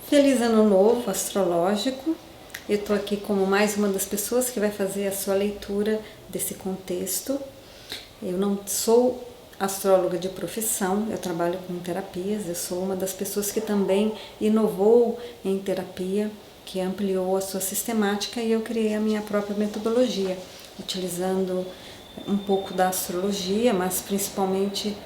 Feliz Ano Novo astrológico. Eu estou aqui como mais uma das pessoas que vai fazer a sua leitura desse contexto. Eu não sou astróloga de profissão, eu trabalho com terapias, eu sou uma das pessoas que também inovou em terapia, que ampliou a sua sistemática, e eu criei a minha própria metodologia, utilizando um pouco da astrologia, mas principalmente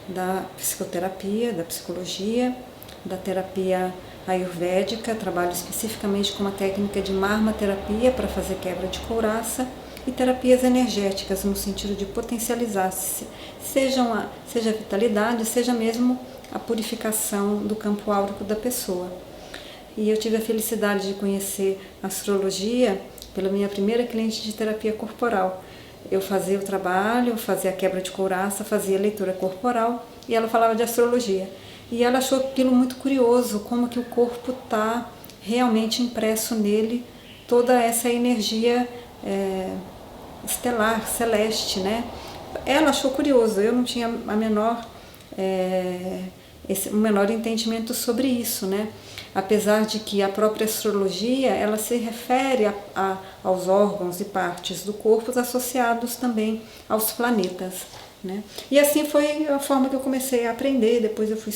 da psicoterapia, da psicologia, da terapia ayurvédica. Trabalho especificamente com uma técnica de marmaterapia para fazer quebra de couraça, e terapias energéticas no sentido de potencializar, seja a vitalidade, seja mesmo a purificação do campo áurico da pessoa. E eu tive a felicidade de conhecer a astrologia pela minha primeira cliente de terapia corporal. Eu fazia o trabalho, fazia a quebra de couraça, fazia a leitura corporal, e ela falava de astrologia. E ela achou aquilo muito curioso, como que o corpo está realmente impresso nele, toda essa energia estelar, celeste, né? Ela achou curioso, eu não tinha o menor entendimento sobre isso, né? Apesar de que a própria astrologia, ela se refere aos órgãos e partes do corpo associados também aos planetas, né? E assim foi a forma que eu comecei a aprender. Depois eu fui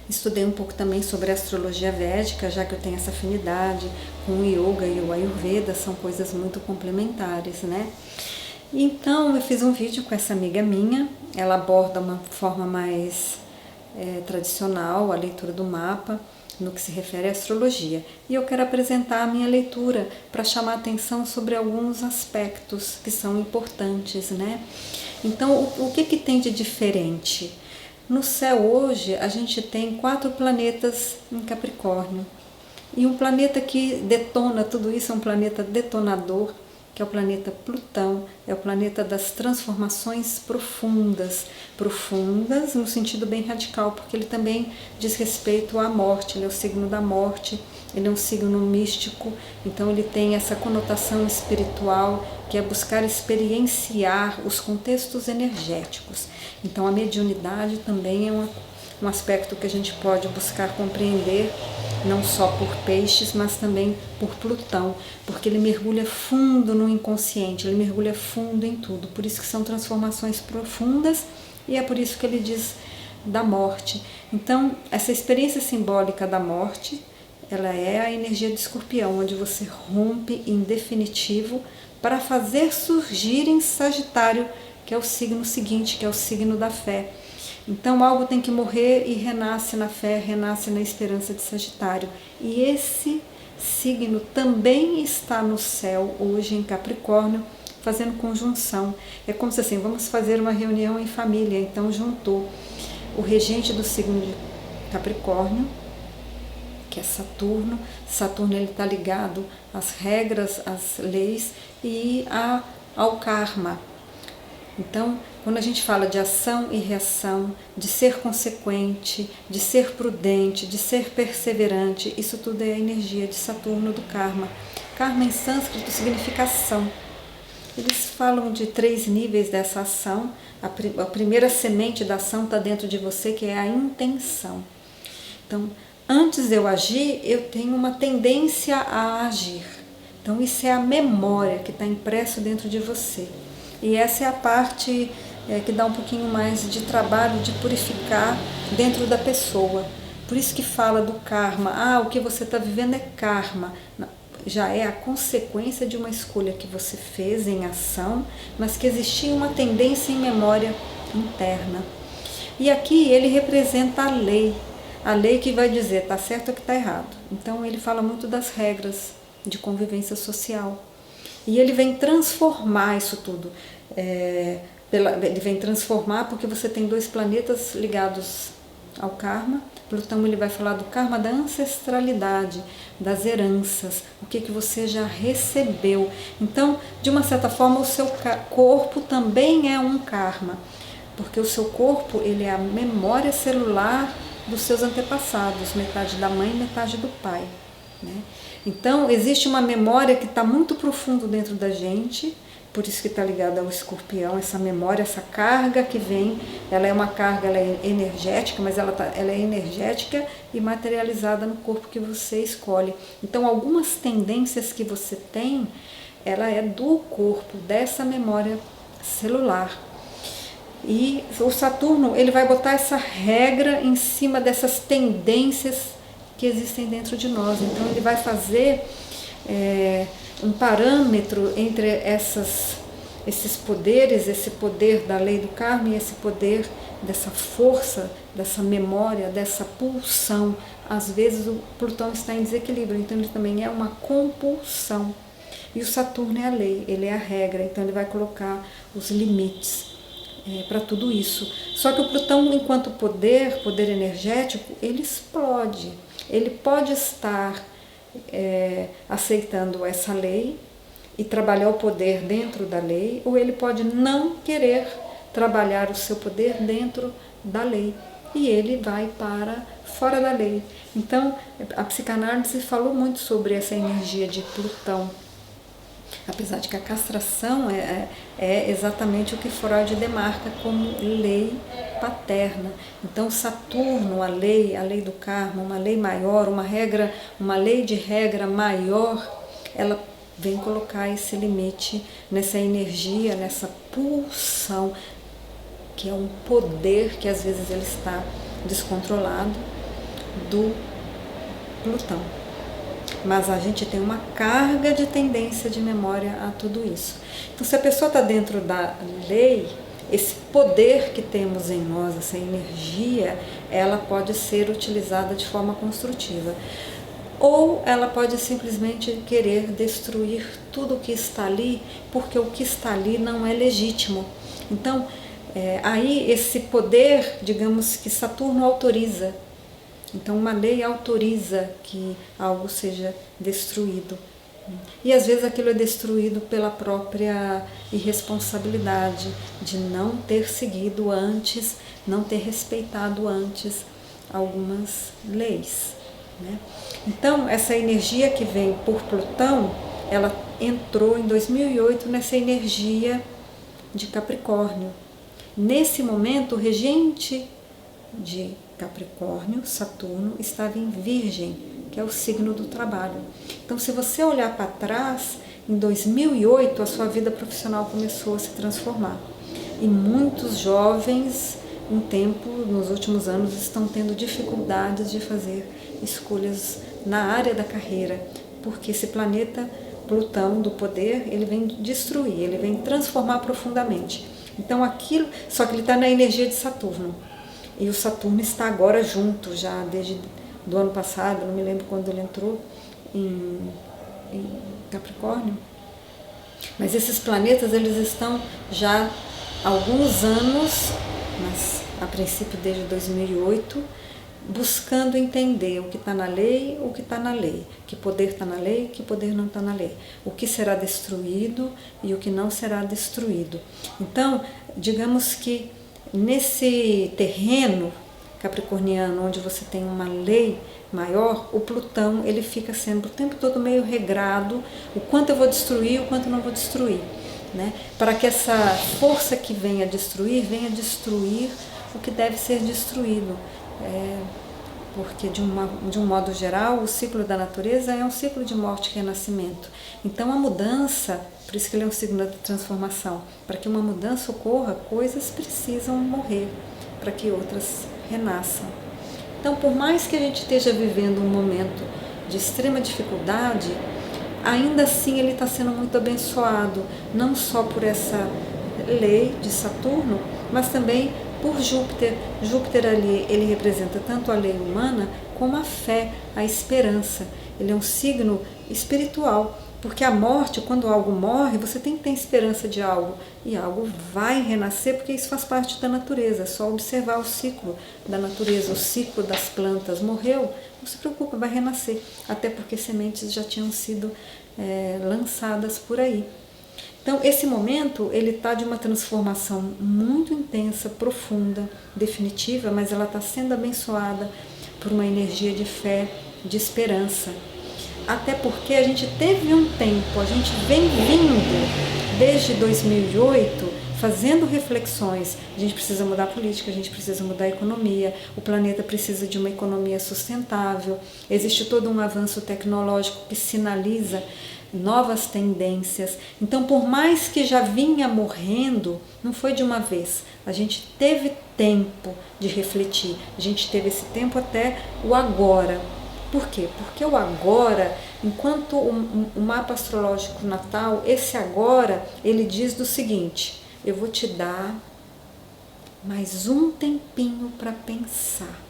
estudei um pouco também sobre a astrologia védica, já que eu tenho essa afinidade com o yoga e o ayurveda, são coisas muito complementares, né? Então eu fiz um vídeo com essa amiga minha, ela aborda uma forma mais tradicional a leitura do mapa no que se refere à astrologia, e eu quero apresentar a minha leitura para chamar a atenção sobre alguns aspectos que são importantes, né? Então, o que tem de diferente? No céu hoje a gente tem 4 planetas em Capricórnio, e um planeta que detona tudo isso é um planeta detonador, que é o planeta Plutão. É o planeta das transformações profundas no sentido bem radical, porque ele também diz respeito à morte, ele é o signo da morte, ele é um signo místico, então ele tem essa conotação espiritual, que é buscar experienciar os contextos energéticos. Então a mediunidade também é um aspecto que a gente pode buscar compreender, não só por peixes, mas também por Plutão, porque ele mergulha fundo no inconsciente, ele mergulha fundo em tudo, por isso que são transformações profundas, e é por isso que ele diz da morte. Então, essa experiência simbólica da morte, ela é a energia de Escorpião, onde você rompe em definitivo para fazer surgir em Sagitário, que é o signo seguinte, que é o signo da fé. Então algo tem que morrer e renasce na fé, renasce na esperança de Sagitário. E esse signo também está no céu hoje em Capricórnio, fazendo conjunção. É como se assim, vamos fazer uma reunião em família. Então juntou o regente do signo de Capricórnio, que é Saturno. Saturno está ligado às regras, às leis e ao karma. Então, quando a gente fala de ação e reação, de ser consequente, de ser prudente, de ser perseverante, isso tudo é a energia de Saturno, do karma. Karma em sânscrito significa ação. Eles falam de 3 níveis dessa ação. A primeira semente da ação está dentro de você, que é a intenção. Então, antes de eu agir, eu tenho uma tendência a agir. Então, isso é a memória que está impresso dentro de você. E essa é a parte que dá um pouquinho mais de trabalho de purificar dentro da pessoa. Por isso que fala do karma. O que você está vivendo é karma. Já é a consequência de uma escolha que você fez em ação, mas que existia uma tendência em memória interna. E aqui ele representa a lei que vai dizer está certo ou que está errado. Então ele fala muito das regras de convivência social. E ele vem transformar isso tudo. Ele vem transformar porque você tem 2 planetas ligados ao karma. Plutão, ele vai falar do karma da ancestralidade, das heranças, o que você já recebeu. Então, de uma certa forma, o seu corpo também é um karma, porque o seu corpo, ele é a memória celular dos seus antepassados, metade da mãe e metade do pai, né? Então, existe uma memória que está muito profundo dentro da gente, por isso que está ligada ao escorpião, essa memória, essa carga que vem, ela é uma carga, ela é energética, mas ela é energética e materializada no corpo que você escolhe. Então, algumas tendências que você tem, ela é do corpo, dessa memória celular. E o Saturno, ele vai botar essa regra em cima dessas tendências que existem dentro de nós. Então, ele vai fazer um parâmetro entre esses poderes, esse poder da lei do karma e esse poder dessa força, dessa memória, dessa pulsão. Às vezes o Plutão está em desequilíbrio, então ele também é uma compulsão. E o Saturno é a lei, ele é a regra, então ele vai colocar os limites para tudo isso. Só que o Plutão, enquanto poder energético, ele explode. Ele pode estar aceitando essa lei e trabalhar o poder dentro da lei, ou ele pode não querer trabalhar o seu poder dentro da lei e ele vai para fora da lei. Então, a psicanálise falou muito sobre essa energia de Plutão, apesar de que a castração é exatamente o que Freud demarca como lei paterna. Então, Saturno, a lei do karma, uma lei maior, uma lei de regra maior, ela vem colocar esse limite nessa energia, nessa pulsão, que é um poder que às vezes ele está descontrolado do Plutão. Mas a gente tem uma carga de tendência de memória a tudo isso. Então, se a pessoa está dentro da lei, esse poder que temos em nós, essa energia, ela pode ser utilizada de forma construtiva. Ou ela pode simplesmente querer destruir tudo o que está ali, porque o que está ali não é legítimo. Então, aí esse poder, digamos que Saturno autoriza. Então, uma lei autoriza que algo seja destruído. E às vezes aquilo é destruído pela própria irresponsabilidade de não ter seguido antes, não ter respeitado antes algumas leis, né? Então, essa energia que vem por Plutão, ela entrou em 2008 nessa energia de Capricórnio. Nesse momento, o regente de Capricórnio, Saturno, estava em Virgem, que é o signo do trabalho. Então, se você olhar para trás, em 2008, a sua vida profissional começou a se transformar. E muitos jovens, nos últimos anos, estão tendo dificuldades de fazer escolhas na área da carreira, porque esse planeta Plutão do poder, ele vem destruir, ele vem transformar profundamente. Então aquilo, só que ele está na energia de Saturno, e o Saturno está agora junto, já desde do ano passado, não me lembro quando ele entrou em Capricórnio, mas esses planetas, eles estão já há alguns anos, mas a princípio desde 2008, buscando entender o que está na lei, o que está na lei, que poder está na lei, que poder não está na lei, o que será destruído e o que não será destruído. Então, digamos que nesse terreno capricorniano, onde você tem uma lei maior, o Plutão, ele fica sendo o tempo todo meio regrado, o quanto eu vou destruir, o quanto eu não vou destruir, né? Para que essa força que venha destruir o que deve ser destruído. Porque de um modo geral, o ciclo da natureza é um ciclo de morte e renascimento. Então a mudança, por isso que ele é um signo da transformação, para que uma mudança ocorra, coisas precisam morrer para que outras renasçam. Então, por mais que a gente esteja vivendo um momento de extrema dificuldade, ainda assim ele está sendo muito abençoado, não só por essa lei de Saturno, mas também por Júpiter. Júpiter ali, ele representa tanto a lei humana como a fé, a esperança. Ele é um signo espiritual, porque a morte, quando algo morre, você tem que ter esperança de algo, e algo vai renascer, porque isso faz parte da natureza. É só observar o ciclo da natureza, o ciclo das plantas. Morreu, não se preocupa, vai renascer, até porque sementes já tinham sido lançadas por aí. Então, esse momento, ele está de uma transformação muito intensa, profunda, definitiva, mas ela está sendo abençoada por uma energia de fé, de esperança. Até porque a gente teve um tempo, a gente vem vindo desde 2008, fazendo reflexões. A gente precisa mudar a política, a gente precisa mudar a economia, o planeta precisa de uma economia sustentável, existe todo um avanço tecnológico que sinaliza novas tendências. Então, por mais que já vinha morrendo, não foi de uma vez. A gente teve tempo de refletir, a gente teve esse tempo até o agora. Por quê? Porque o agora, enquanto o mapa astrológico natal, esse agora, ele diz do seguinte: eu vou te dar mais um tempinho para pensar,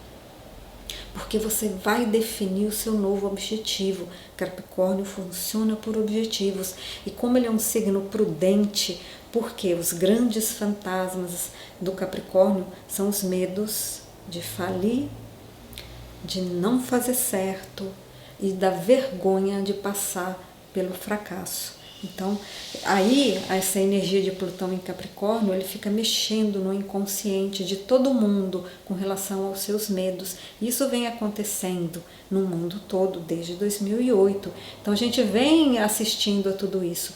porque você vai definir o seu novo objetivo. Capricórnio funciona por objetivos, e como ele é um signo prudente, porque os grandes fantasmas do Capricórnio são os medos de falir, de não fazer certo e da vergonha de passar pelo fracasso. Então, aí, essa energia de Plutão em Capricórnio, ele fica mexendo no inconsciente de todo mundo com relação aos seus medos. Isso vem acontecendo no mundo todo desde 2008. Então, a gente vem assistindo a tudo isso.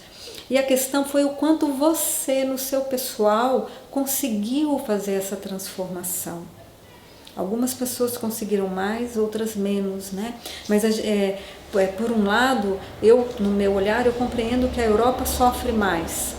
E a questão foi o quanto você, no seu pessoal, conseguiu fazer essa transformação. Algumas pessoas conseguiram mais, outras menos, né? Mas por um lado, no meu olhar, eu compreendo que a Europa sofre mais,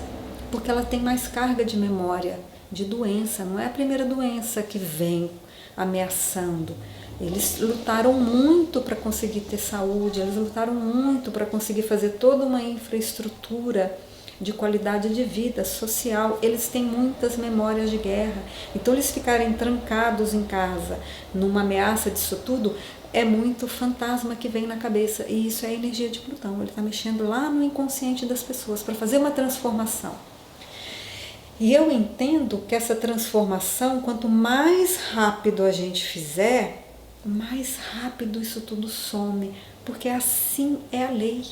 porque ela tem mais carga de memória, de doença. Não é a primeira doença que vem ameaçando. Eles lutaram muito para conseguir ter saúde, eles lutaram muito para conseguir fazer toda uma infraestrutura de qualidade de vida social. Eles têm muitas memórias de guerra, então eles ficarem trancados em casa numa ameaça disso tudo, é muito fantasma que vem na cabeça, e isso é a energia de Plutão. Ele está mexendo lá no inconsciente das pessoas para fazer uma transformação. E eu entendo que essa transformação, quanto mais rápido a gente fizer, mais rápido isso tudo some, porque assim é a lei,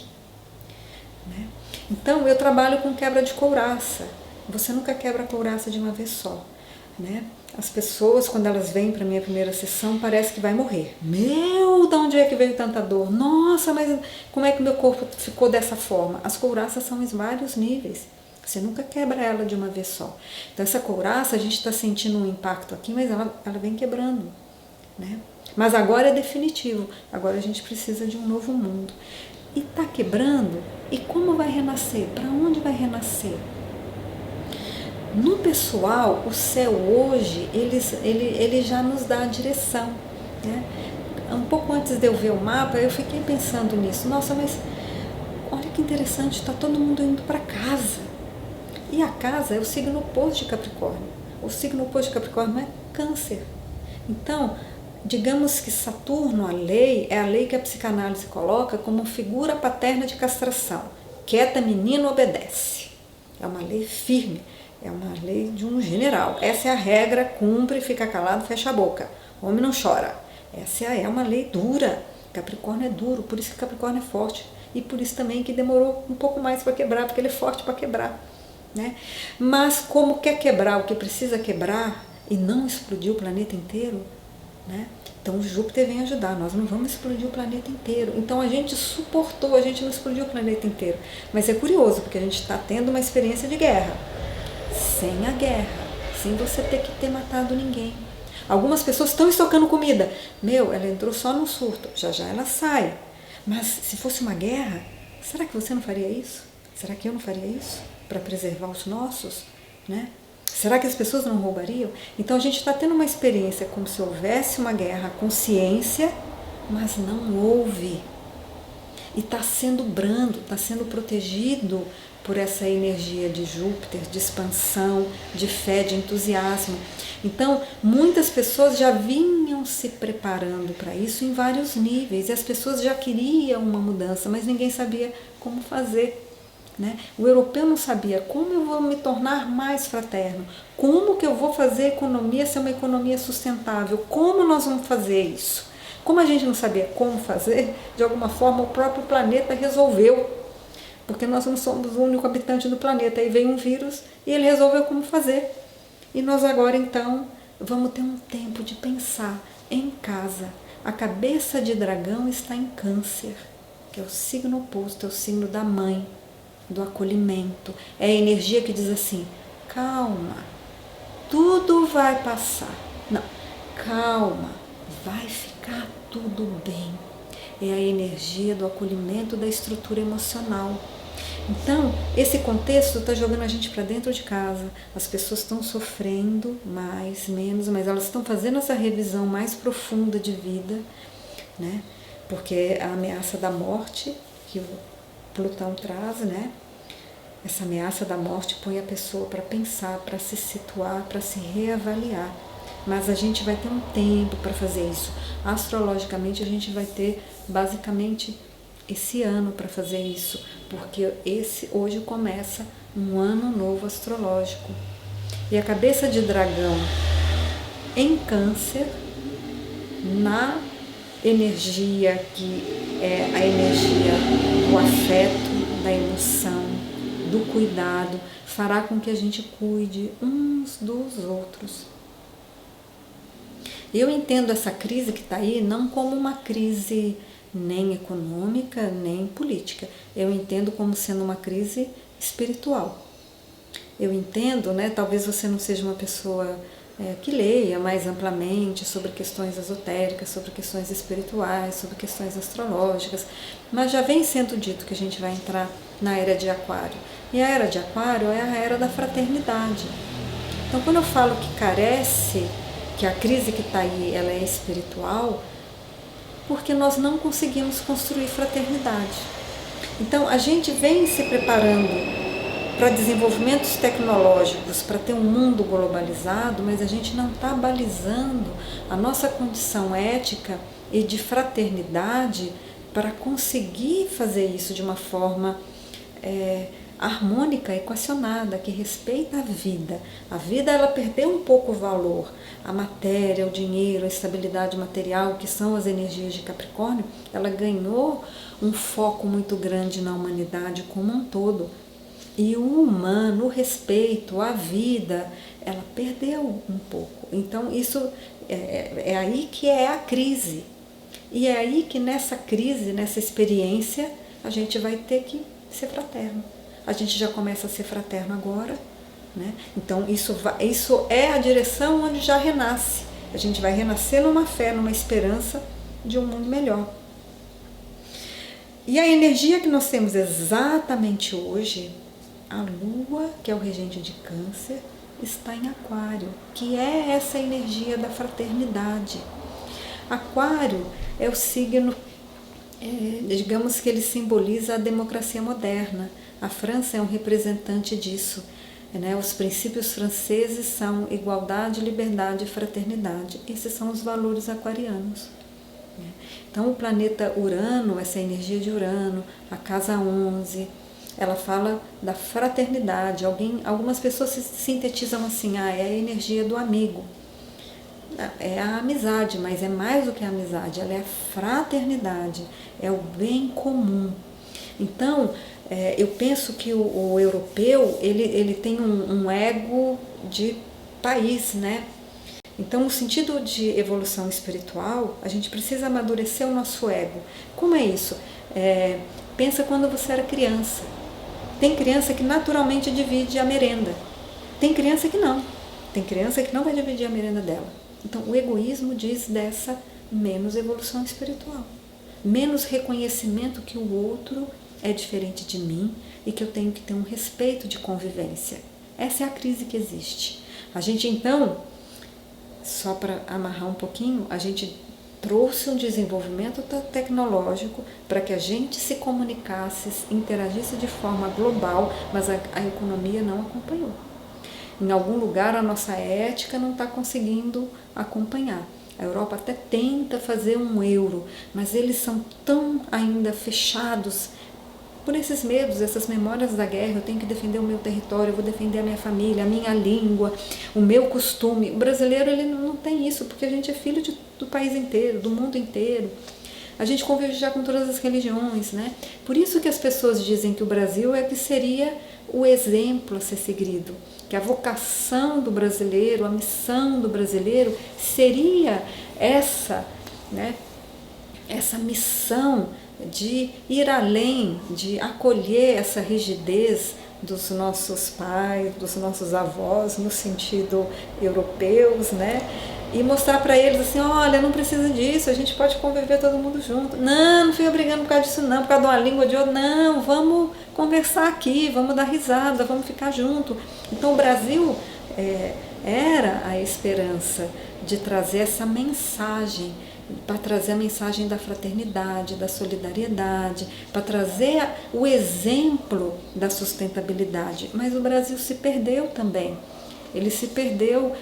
né? Então, eu trabalho com quebra de couraça. Você nunca quebra a couraça de uma vez só, né? As pessoas, quando elas vêm para a minha primeira sessão, parece que vai morrer. Meu, de onde é que veio tanta dor? Nossa, mas como é que meu corpo ficou dessa forma? As couraças são em vários níveis. Você nunca quebra ela de uma vez só. Então, essa couraça, a gente está sentindo um impacto aqui, mas ela vem quebrando, né? Mas agora é definitivo. Agora a gente precisa de um novo mundo. E está quebrando, e como vai renascer? Para onde vai renascer? No pessoal, o céu hoje, ele já nos dá a direção, né? Um pouco antes de eu ver o mapa, eu fiquei pensando nisso. Nossa, mas olha que interessante, está todo mundo indo para casa. E a casa é o signo oposto de Capricórnio. O signo oposto de Capricórnio é Câncer. Então, digamos que Saturno, a lei, é a lei que a psicanálise coloca como figura paterna de castração. Quieta, menino, obedece. É uma lei firme, é uma lei de um general. Essa é a regra, cumpre, fica calado, fecha a boca. Homem não chora. Essa é uma lei dura. Capricórnio é duro, por isso que Capricórnio é forte. E por isso também que demorou um pouco mais para quebrar, porque ele é forte para quebrar, né? Mas como quer quebrar o que precisa quebrar e não explodir o planeta inteiro, né? Então Júpiter vem ajudar, nós não vamos explodir o planeta inteiro. Então a gente suportou, a gente não explodiu o planeta inteiro. Mas é curioso, porque a gente está tendo uma experiência de guerra. Sem a guerra, sem você ter que ter matado ninguém. Algumas pessoas estão estocando comida. Meu, ela entrou só no surto, já já ela sai. Mas se fosse uma guerra, será que você não faria isso? Será que eu não faria isso? Para preservar os nossos, né? Será que as pessoas não roubariam? Então a gente está tendo uma experiência como se houvesse uma guerra, consciência, mas não houve. E está sendo brando, está sendo protegido por essa energia de Júpiter, de expansão, de fé, de entusiasmo. Então, muitas pessoas já vinham se preparando para isso em vários níveis, e as pessoas já queriam uma mudança, mas ninguém sabia como fazer, né? O europeu não sabia como eu vou me tornar mais fraterno, como que eu vou fazer a economia ser uma economia sustentável, como nós vamos fazer isso. Como a gente não sabia como fazer, de alguma forma o próprio planeta resolveu, porque nós não somos o único habitante do planeta. Aí veio um vírus e ele resolveu como fazer. E nós agora então vamos ter um tempo de pensar em casa. A cabeça de dragão está em Câncer, que é o signo oposto, é o signo da mãe. do acolhimento, é a energia que diz assim, calma, tudo vai passar. Não, calma, vai ficar tudo bem. É a energia do acolhimento da estrutura emocional. Então, esse contexto está jogando a gente para dentro de casa. As pessoas estão sofrendo mais, menos, mas elas estão fazendo essa revisão mais profunda de vida, né? Porque a ameaça da morte, que o Plutão traz, né? Essa ameaça da morte põe a pessoa para pensar, para se situar, para se reavaliar. Mas a gente vai ter um tempo para fazer isso. Astrologicamente, a gente vai ter basicamente esse ano para fazer isso, porque hoje começa um ano novo astrológico. E a cabeça de dragão em Câncer, na energia que é a energia do afeto, da emoção, do cuidado, fará com que a gente cuide uns dos outros. Eu entendo essa crise que está aí não como uma crise nem econômica, nem política. Eu entendo como sendo uma crise espiritual. Eu entendo, né, talvez você não seja uma pessoa que leia mais amplamente sobre questões esotéricas, sobre questões espirituais, sobre questões astrológicas, mas já vem sendo dito que a gente vai entrar na era de Aquário. E a era de Aquário é a era da fraternidade. Então, quando eu falo que carece, que a crise que está aí ela é espiritual, porque nós não conseguimos construir fraternidade. Então, a gente vem se preparando para desenvolvimentos tecnológicos, para ter um mundo globalizado, mas a gente não está balizando a nossa condição ética e de fraternidade para conseguir fazer isso de uma forma harmônica, equacionada, que respeita a vida. A vida, ela perdeu um pouco o valor. A matéria, o dinheiro, a estabilidade material, que são as energias de Capricórnio, ela ganhou um foco muito grande na humanidade como um todo. E o humano, o respeito, a vida, ela perdeu um pouco. Então, isso é aí que é a crise. E é aí que nessa crise, nessa experiência, a gente vai ter que ser fraterno. A gente já começa a ser fraterno agora, né? Então, isso é a direção onde já renasce. A gente vai renascer numa fé, numa esperança de um mundo melhor. E a energia que nós temos exatamente hoje, a Lua, que é o regente de Câncer, está em Aquário, que é essa energia da fraternidade. Aquário é o signo, digamos que ele simboliza a democracia moderna. A França é um representante disso. Né? Os princípios franceses são igualdade, liberdade e fraternidade. Esses são os valores aquarianos. Então, o planeta Urano, essa energia de Urano, a casa 11, ela fala da fraternidade. Algumas pessoas se sintetizam assim, é a energia do amigo. É a amizade, mas é mais do que a amizade, ela é a fraternidade, é o bem comum. Então, eu penso que o europeu, ele tem um ego de país, né? Então, no sentido de evolução espiritual, a gente precisa amadurecer o nosso ego. Como é isso? Pensa quando você era criança. Tem criança que naturalmente divide a merenda. Tem criança que não. Tem criança que não vai dividir a merenda dela. Então, o egoísmo diz dessa menos evolução espiritual. Menos reconhecimento que o outro é diferente de mim e que eu tenho que ter um respeito de convivência. Essa é a crise que existe. A gente, então, só para amarrar um pouquinho, a gente trouxe um desenvolvimento tecnológico para que a gente se comunicasse, interagisse de forma global, mas a economia não acompanhou. Em algum lugar a nossa ética não está conseguindo acompanhar. A Europa até tenta fazer um euro, mas eles são tão ainda fechados por esses medos, essas memórias da guerra. Eu tenho que defender o meu território, eu vou defender a minha família, a minha língua, o meu costume. O brasileiro, ele não tem isso, porque a gente é filho do país inteiro, do mundo inteiro. A gente convive já com todas as religiões, né? Por isso que as pessoas dizem que o Brasil é que seria o exemplo a ser seguido, que a vocação do brasileiro, a missão do brasileiro seria essa, né? Essa missão de ir além, de acolher essa rigidez dos nossos pais, dos nossos avós, no sentido europeus, né? E mostrar para eles assim, olha, não precisa disso, a gente pode conviver todo mundo junto. Não fica brigando por causa disso não, por causa de uma língua de outra. Não, vamos conversar aqui, vamos dar risada, vamos ficar junto. Então o Brasil era a esperança de trazer essa mensagem, para trazer a mensagem da fraternidade, da solidariedade, para trazer o exemplo da sustentabilidade. Mas o Brasil se perdeu também. Ele se perdeu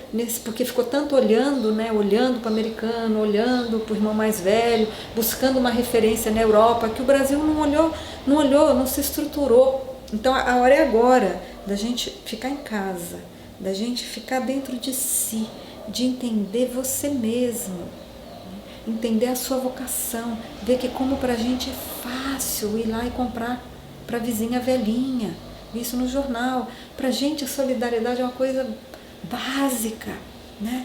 porque ficou tanto olhando, né, olhando para o americano, olhando para o irmão mais velho, buscando uma referência na Europa, que o Brasil não olhou, não se estruturou. Então a hora é agora da gente ficar em casa, da gente ficar dentro de si, de entender você mesmo, entender a sua vocação, ver que como para a gente é fácil ir lá e comprar para a vizinha velhinha, isso no jornal. Para a gente a solidariedade é uma coisa básica, né?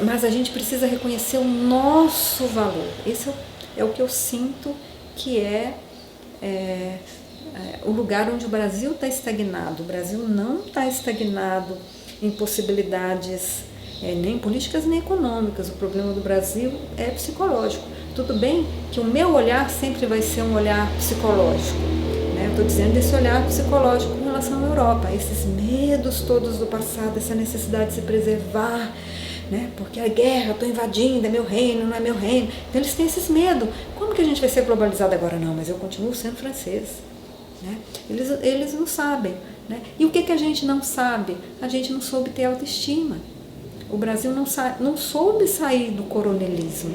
Mas a gente precisa reconhecer o nosso valor. Esse é o que eu sinto que o lugar onde o Brasil está estagnado. O Brasil não está estagnado em possibilidades nem políticas nem econômicas. O problema do Brasil é psicológico. Tudo bem que o meu olhar sempre vai ser um olhar psicológico. Eu estou dizendo desse olhar psicológico com relação à Europa, esses medos todos do passado, essa necessidade de se preservar, né? Porque a guerra, estou invadindo, é meu reino, não é meu reino. Então eles têm esses medos. Como que a gente vai ser globalizado agora? Não, mas eu continuo sendo francês. Né? Eles não sabem. Né? E o que a gente não sabe? A gente não soube ter autoestima. O Brasil não soube sair do coronelismo.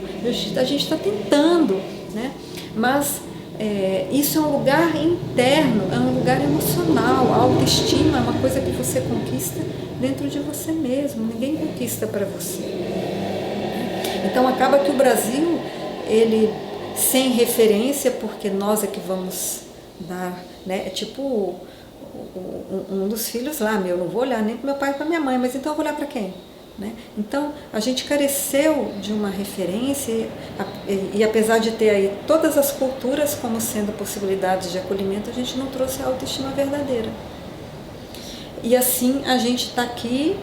A gente está tentando, né? Mas isso é um lugar interno, é um lugar emocional. A autoestima é uma coisa que você conquista dentro de você mesmo, ninguém conquista para você. Então acaba que o Brasil, ele sem referência, porque nós é que vamos dar, né? É tipo um dos filhos lá, eu não vou olhar nem para meu pai e para minha mãe, mas então eu vou olhar para quem? Né? Então a gente careceu de uma referência e apesar de ter aí todas as culturas como sendo possibilidades de acolhimento, a gente não trouxe a autoestima verdadeira. E assim a gente está aqui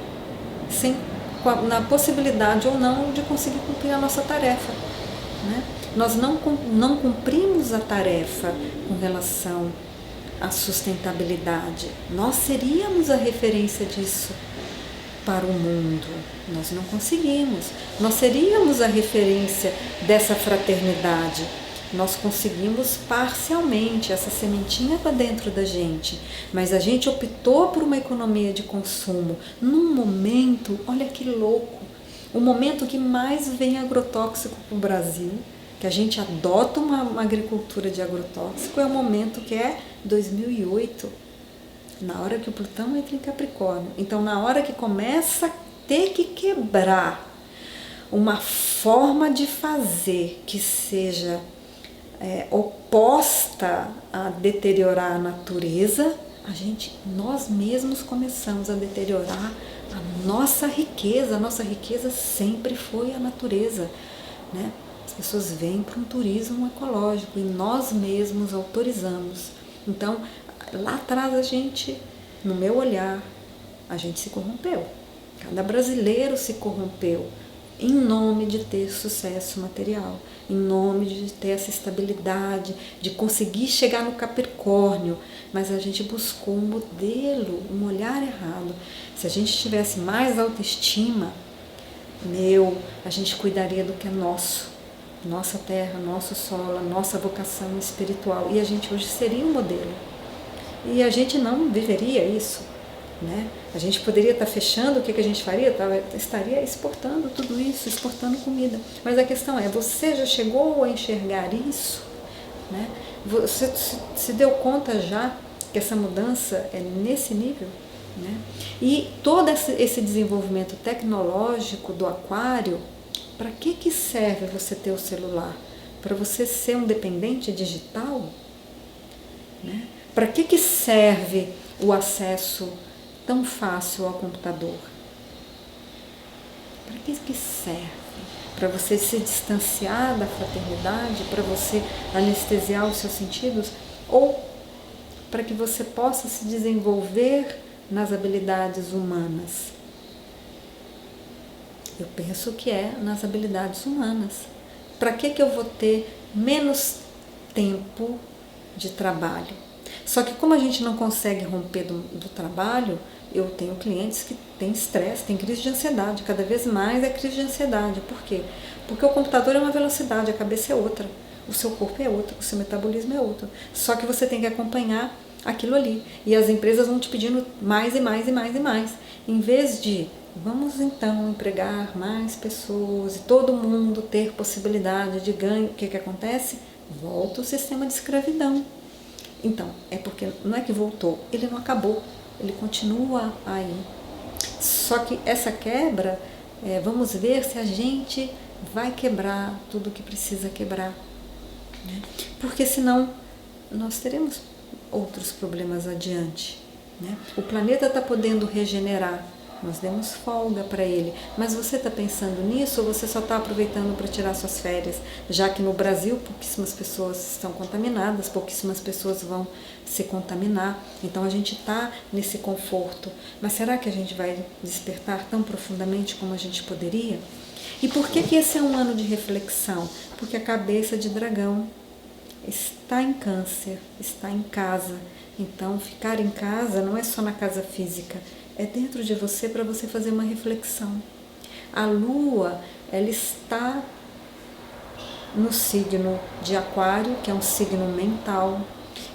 na possibilidade ou não de conseguir cumprir a nossa tarefa. Né? Nós não cumprimos a tarefa com relação à sustentabilidade. Nós seríamos a referência disso para o mundo. Nós não conseguimos. Nós seríamos a referência dessa fraternidade. Nós conseguimos parcialmente, essa sementinha está dentro da gente, mas a gente optou por uma economia de consumo num momento, olha que louco, o momento que mais vem agrotóxico para o Brasil, que a gente adota uma agricultura de agrotóxico, é o momento que é 2008, na hora que o Plutão entra em Capricórnio. Então, na hora que começa a ter que quebrar uma forma de fazer que seja oposta a deteriorar a natureza, nós mesmos começamos a deteriorar a nossa riqueza. A nossa riqueza sempre foi a natureza, né? As pessoas vêm para um turismo ecológico e nós mesmos autorizamos. Então, lá atrás no meu olhar, a gente se corrompeu. Cada brasileiro se corrompeu em nome de ter sucesso material, em nome de ter essa estabilidade, de conseguir chegar no Capricórnio, mas a gente buscou um modelo, um olhar errado. Se a gente tivesse mais autoestima, a gente cuidaria do que é nosso, nossa terra, nosso solo, nossa vocação espiritual, e a gente hoje seria um modelo. E a gente não viveria isso, né? A gente poderia estar fechando, o que a gente faria? Estaria exportando tudo isso, exportando comida. Mas a questão é, você já chegou a enxergar isso? Né? Você se deu conta já que essa mudança é nesse nível? Né? E todo esse desenvolvimento tecnológico do aquário, para que serve você ter o celular? Para você ser um dependente digital? Né? Para que serve o acesso tão fácil ao computador? Para que serve? para você se distanciar da fraternidade, para você anestesiar os seus sentidos, ou para que você possa se desenvolver nas habilidades humanas? Eu penso que é nas habilidades humanas. Para que eu vou ter menos tempo de trabalho? Só que como a gente não consegue romper do trabalho, eu tenho clientes que têm estresse, têm crise de ansiedade, cada vez mais é crise de ansiedade. Por quê? Porque o computador é uma velocidade, a cabeça é outra, o seu corpo é outro, o seu metabolismo é outro. Só que você tem que acompanhar aquilo ali. E as empresas vão te pedindo mais e mais e mais e mais. Em vez de, vamos então empregar mais pessoas e todo mundo ter possibilidade de ganho, o que acontece? Volta o sistema de escravidão. Então, é porque não é que voltou, ele não acabou, ele continua aí. Só que essa quebra, vamos ver se a gente vai quebrar tudo que precisa quebrar, né? Porque senão nós teremos outros problemas adiante, né? O planeta está podendo regenerar, nós demos folga para ele, mas você está pensando nisso ou você só está aproveitando para tirar suas férias? Já que no Brasil pouquíssimas pessoas estão contaminadas, pouquíssimas pessoas vão se contaminar, então a gente está nesse conforto, mas será que a gente vai despertar tão profundamente como a gente poderia? E por que esse é um ano de reflexão? Porque a cabeça de dragão está em Câncer, está em casa. Então, ficar em casa não é só na casa física, é dentro de você para você fazer uma reflexão. A Lua, ela está no signo de Aquário, que é um signo mental.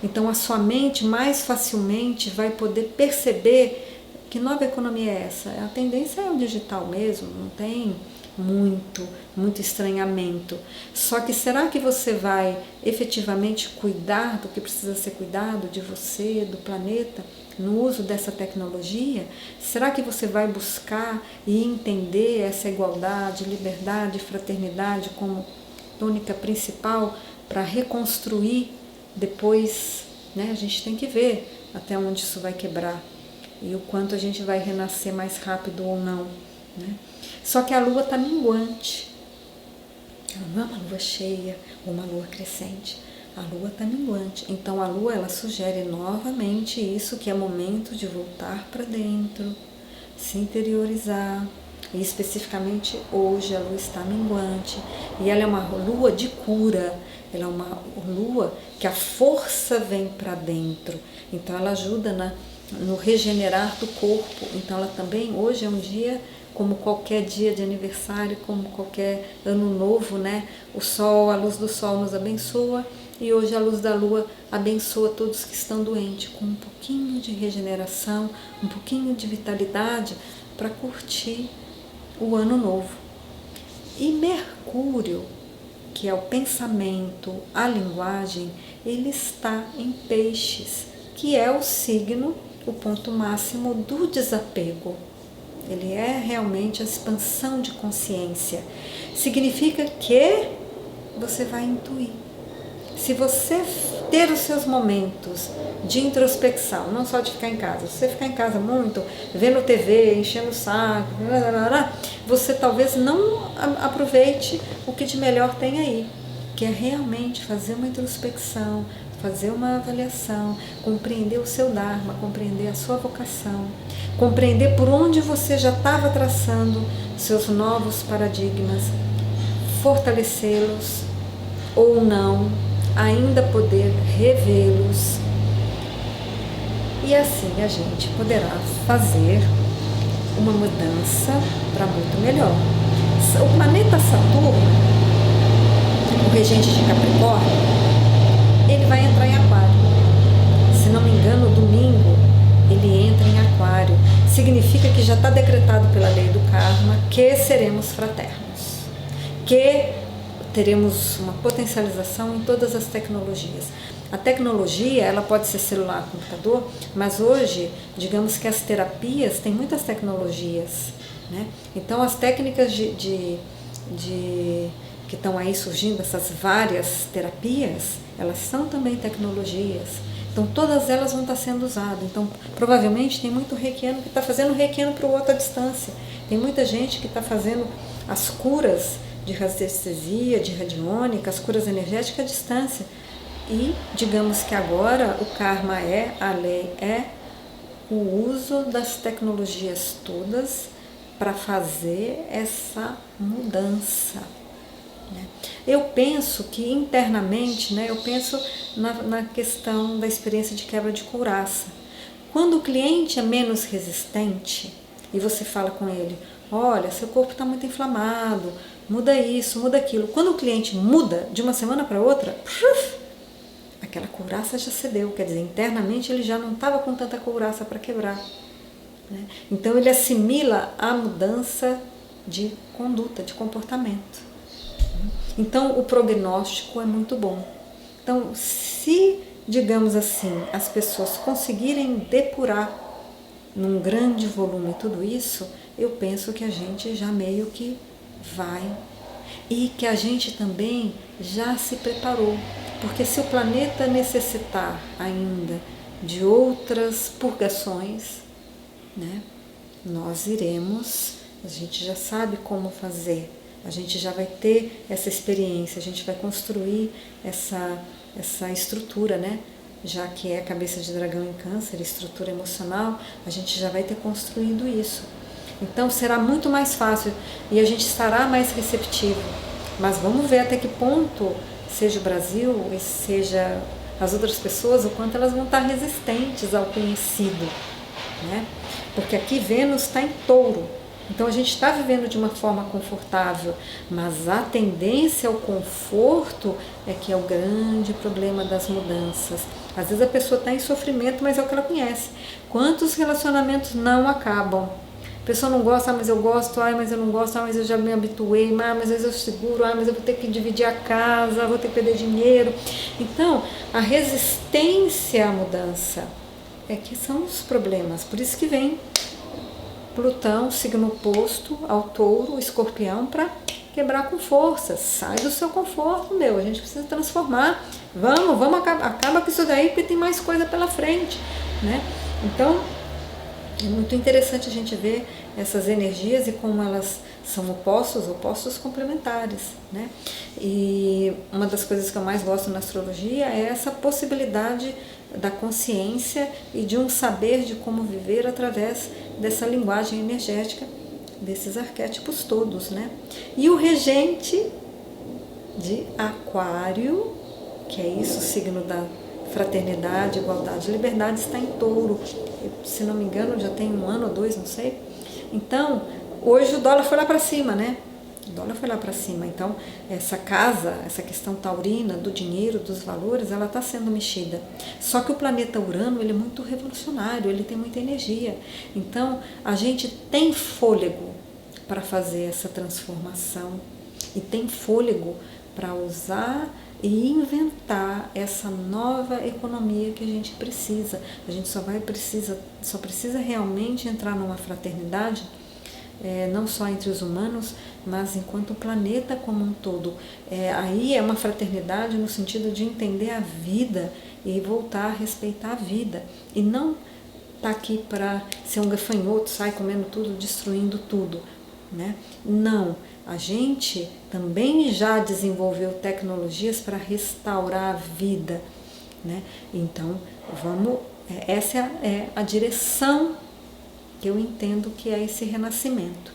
Então, a sua mente mais facilmente vai poder perceber que nova economia é essa. A tendência é o digital mesmo, não tem muito estranhamento. Só que será que você vai efetivamente cuidar do que precisa ser cuidado, de você, do planeta, no uso dessa tecnologia? Será que você vai buscar e entender essa igualdade, liberdade, fraternidade como tônica principal para reconstruir depois, né? A gente tem que ver até onde isso vai quebrar e o quanto a gente vai renascer mais rápido ou não, né? Só que a Lua está minguante. Ela não é uma lua cheia ou uma lua crescente. A Lua está minguante. Então a Lua, ela sugere novamente isso, que é momento de voltar para dentro, se interiorizar. E especificamente hoje a Lua está minguante. E ela é uma lua de cura. Ela é uma lua que a força vem para dentro. Então ela ajuda no regenerar do corpo. Então ela também, hoje é um dia como qualquer dia de aniversário, como qualquer ano novo, né? O sol, a luz do sol nos abençoa e hoje a luz da lua abençoa todos que estão doentes, com um pouquinho de regeneração, um pouquinho de vitalidade para curtir o ano novo. E Mercúrio, que é o pensamento, a linguagem, ele está em Peixes, que é o signo, o ponto máximo do desapego. Ele é realmente a expansão de consciência. Significa que você vai intuir. Se você ter os seus momentos de introspecção, não só de ficar em casa, se você ficar em casa muito, vendo TV, enchendo o saco, você talvez não aproveite o que de melhor tem aí, que é realmente fazer uma introspecção, fazer uma avaliação, compreender o seu Dharma, compreender a sua vocação, compreender por onde você já estava traçando seus novos paradigmas, fortalecê-los ou não, ainda poder revê-los. E assim a gente poderá fazer uma mudança para muito melhor. O planeta Saturno, o regente de Capricórnio, ele vai entrar em Aquário. Se não me engano, domingo ele entra em Aquário. Significa que já está decretado pela lei do karma que seremos fraternos, que teremos uma potencialização em todas as tecnologias. A tecnologia, ela pode ser celular, computador, mas hoje, digamos que as terapias têm muitas tecnologias, né? Então, as técnicas que estão aí surgindo, essas várias terapias, elas são também tecnologias. Então, todas elas vão estar sendo usadas. Então, provavelmente, tem muito reikiano que está fazendo reikiano para o outro à distância. Tem muita gente que está fazendo as curas de radiestesia, de radiônica, as curas energéticas à distância. E digamos que agora o karma a lei é o uso das tecnologias todas para fazer essa mudança. Eu penso que internamente, eu penso na questão da experiência de quebra de couraça. Quando o cliente é menos resistente e você fala com ele, olha, seu corpo está muito inflamado, muda isso, muda aquilo. Quando o cliente muda de uma semana para outra, aquela couraça já cedeu, quer dizer, internamente ele já não estava com tanta couraça para quebrar. Então ele assimila a mudança de conduta, de comportamento. Então o prognóstico é muito bom. Então se, digamos assim, as pessoas conseguirem depurar num grande volume tudo isso, eu penso que a gente já meio que vai. E que a gente também já se preparou. Porque se o planeta necessitar ainda de outras purgações, nós iremos, a gente já sabe como fazer, a gente já vai ter essa experiência, a gente vai construir essa estrutura, já que é cabeça de dragão em câncer, estrutura emocional, a gente já vai ter construído isso. Então será muito mais fácil e a gente estará mais receptivo. Mas vamos ver até que ponto, seja o Brasil e seja as outras pessoas, o quanto elas vão estar resistentes ao conhecido. Porque aqui Vênus está em Touro. Então a gente está vivendo de uma forma confortável, mas a tendência ao conforto é que é o grande problema das mudanças. Às vezes a pessoa está em sofrimento, mas é o que ela conhece. Quantos relacionamentos não acabam? A pessoa não gosta, mas eu gosto, mas eu não gosto, mas eu já me habituei, mas às vezes eu seguro, mas eu vou ter que dividir a casa, vou ter que perder dinheiro. Então, a resistência à mudança é que são os problemas. Por isso que vem Plutão, signo oposto ao Touro, Escorpião, para quebrar com força. Sai do seu conforto, a gente precisa transformar. Vamos, acaba com isso daí, porque tem mais coisa pela frente, Então, é muito interessante a gente ver essas energias e como elas são opostos complementares, E uma das coisas que eu mais gosto na astrologia é essa possibilidade da consciência e de um saber de como viver através dessa linguagem energética, desses arquétipos todos, E o regente de Aquário, que é isso, o signo da fraternidade, igualdade e liberdade, está em Touro. Se não me engano, já tem 1 ano ou 2, não sei. Então, hoje o dólar foi lá para cima, O dólar foi lá para cima. Então, essa casa, essa questão taurina do dinheiro, dos valores, ela está sendo mexida. Só que o planeta Urano, ele é muito revolucionário, ele tem muita energia. Então, a gente tem fôlego para fazer essa transformação e tem fôlego para usar e inventar essa nova economia que a gente precisa. A gente só precisa realmente entrar numa fraternidade, não só entre os humanos, mas enquanto o planeta como um todo. Aí é uma fraternidade no sentido de entender a vida e voltar a respeitar a vida. E não estar aqui para ser um gafanhoto, sai comendo tudo, destruindo tudo. Não, a gente também já desenvolveu tecnologias para restaurar a vida. Então, essa é a direção que eu entendo que é esse renascimento.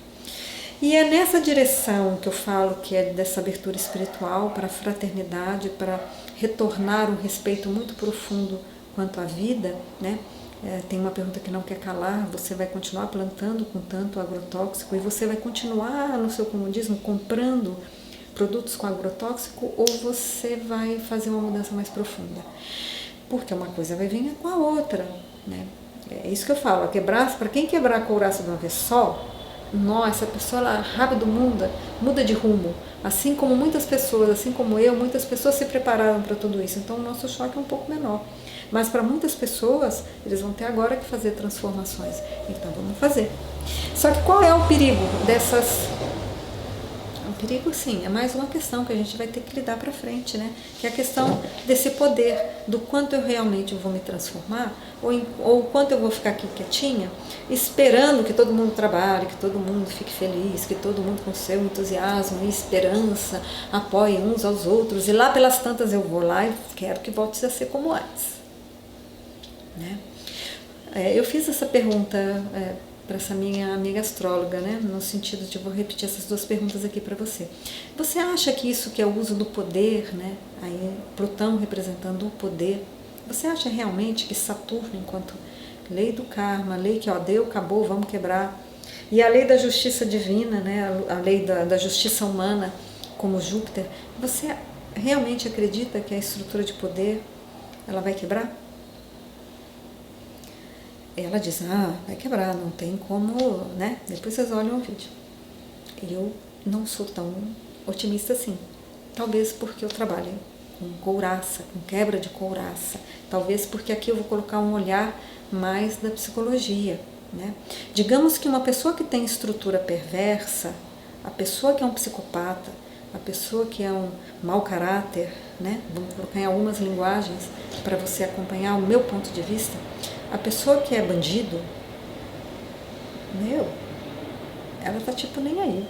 E é nessa direção que eu falo que é dessa abertura espiritual para a fraternidade, para retornar um respeito muito profundo quanto à vida, tem uma pergunta que não quer calar: você vai continuar plantando com tanto agrotóxico e você vai continuar no seu comodismo comprando produtos com agrotóxico, ou você vai fazer uma mudança mais profunda? Porque uma coisa vai vir com a outra, É isso que eu falo, para quem quebrar a couraça de uma vez só, nossa, a pessoa ela rápido muda de rumo. Assim como muitas pessoas, assim como eu, muitas pessoas se prepararam para tudo isso, então o nosso choque é um pouco menor. Mas para muitas pessoas, eles vão ter agora que fazer transformações, então vamos fazer. Só que qual é o perigo dessas... perigo sim, é mais uma questão que a gente vai ter que lidar para frente, né? Que é a questão desse poder, do quanto eu realmente vou me transformar, ou quanto eu vou ficar aqui quietinha, esperando que todo mundo trabalhe, que todo mundo fique feliz, que todo mundo com seu entusiasmo e esperança apoie uns aos outros, e lá pelas tantas eu vou lá e quero que volte a ser como antes, né? Eu fiz essa pergunta para essa minha amiga astróloga, né? No sentido de, vou repetir essas duas perguntas aqui para você. Você acha que isso que é o uso do poder, né? Aí Plutão representando o poder, você acha realmente que Saturno, enquanto lei do karma, lei que deu, acabou, vamos quebrar, e a lei da justiça divina, né? A lei da justiça humana, como Júpiter, você realmente acredita que a estrutura de poder ela vai quebrar? Ela diz, vai quebrar, não tem como, né? Depois vocês olham o vídeo. Eu não sou tão otimista assim. Talvez porque eu trabalho com couraça, com quebra de couraça. Talvez porque aqui eu vou colocar um olhar mais da psicologia, né? Digamos que uma pessoa que tem estrutura perversa, a pessoa que é um psicopata, a pessoa que é um mau caráter, né? Vamos colocar em algumas linguagens para você acompanhar o meu ponto de vista. A pessoa que é bandido, ela tá tipo nem aí.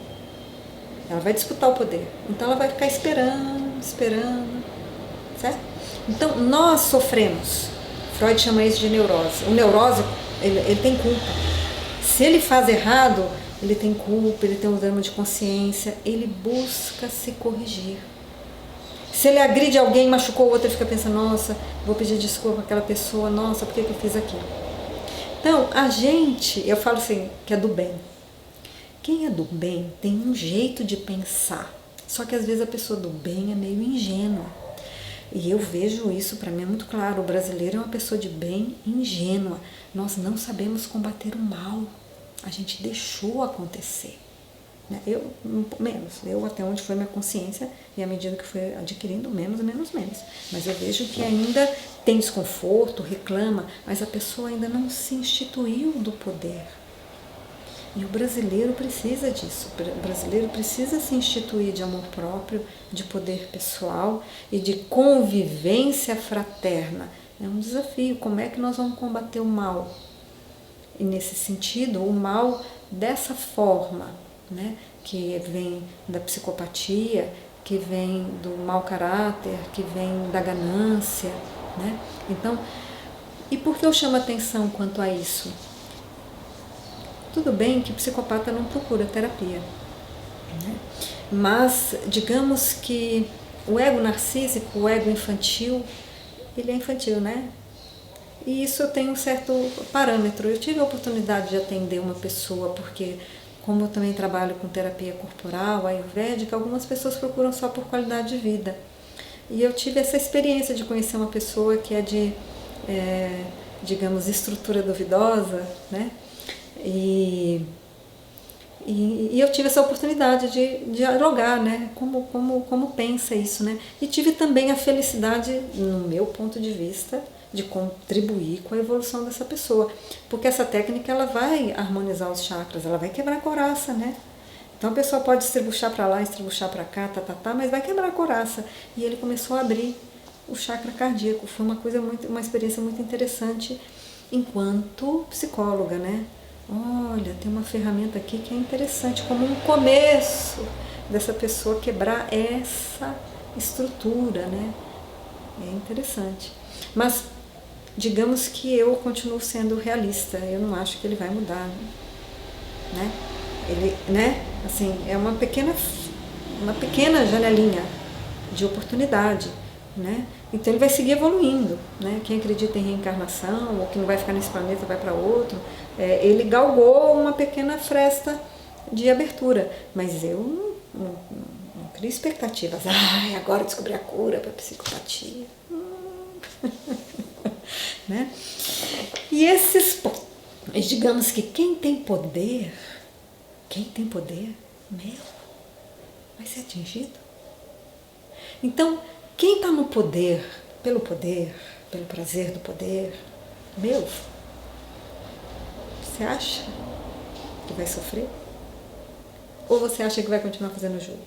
Ela vai disputar o poder. Então ela vai ficar esperando, certo? Então nós sofremos. Freud chama isso de neurose. O neurósico, ele tem culpa. Se ele faz errado, ele tem culpa, ele tem um drama de consciência, ele busca se corrigir. Se ele agride alguém, machucou o outro, ele fica pensando, nossa, vou pedir desculpa àquela pessoa, nossa, por que eu fiz aquilo? Então, a gente, eu falo assim, que é do bem. Quem é do bem tem um jeito de pensar, só que às vezes a pessoa do bem é meio ingênua. E eu vejo isso, para mim é muito claro, o brasileiro é uma pessoa de bem ingênua. Nós não sabemos combater o mal, a gente deixou acontecer. Eu, eu até onde foi minha consciência, e à medida que fui adquirindo, menos. Mas eu vejo que ainda tem desconforto, reclama, mas a pessoa ainda não se instituiu do poder. E o brasileiro precisa disso, o brasileiro precisa se instituir de amor próprio, de poder pessoal e de convivência fraterna. É um desafio, como é que nós vamos combater o mal? E nesse sentido, o mal dessa forma, né, que vem da psicopatia, que vem do mau caráter, que vem da ganância, né? Então, e por que eu chamo atenção quanto a isso? Tudo bem que o psicopata não procura terapia, né? Mas digamos que o ego narcísico, o ego infantil, ele é infantil, né? E isso eu tenho um certo parâmetro. Eu tive a oportunidade de atender uma pessoa, porque como eu também trabalho com terapia corporal, ayurvédica, algumas pessoas procuram só por qualidade de vida. E eu tive essa experiência de conhecer uma pessoa que é de, digamos, estrutura duvidosa, né? E eu tive essa oportunidade de dialogar, né? Como pensa isso, né? E tive também a felicidade, no meu ponto de vista, de contribuir com a evolução dessa pessoa. Porque essa técnica, ela vai harmonizar os chakras, ela vai quebrar a couraça, né? Então a pessoa pode estribuchar para lá, estribuchar para cá, mas vai quebrar a couraça. E ele começou a abrir o chakra cardíaco. Foi uma experiência muito interessante enquanto psicóloga, né? Olha, tem uma ferramenta aqui que é interessante, como um começo dessa pessoa quebrar essa estrutura, né? É interessante. Mas digamos que eu continuo sendo realista, eu não acho que ele vai mudar, né? Ele, né? Assim, é uma pequena janelinha de oportunidade, né? Então ele vai seguir evoluindo, né? Quem acredita em reencarnação ou que não vai ficar nesse planeta vai para outro, ele galgou uma pequena fresta de abertura, mas eu não crio expectativas. Agora descobri a cura para a psicopatia. Né? E digamos que quem tem poder, vai ser atingido. Então, quem está no poder, pelo prazer do poder, você acha que vai sofrer? Ou você acha que vai continuar fazendo jogo?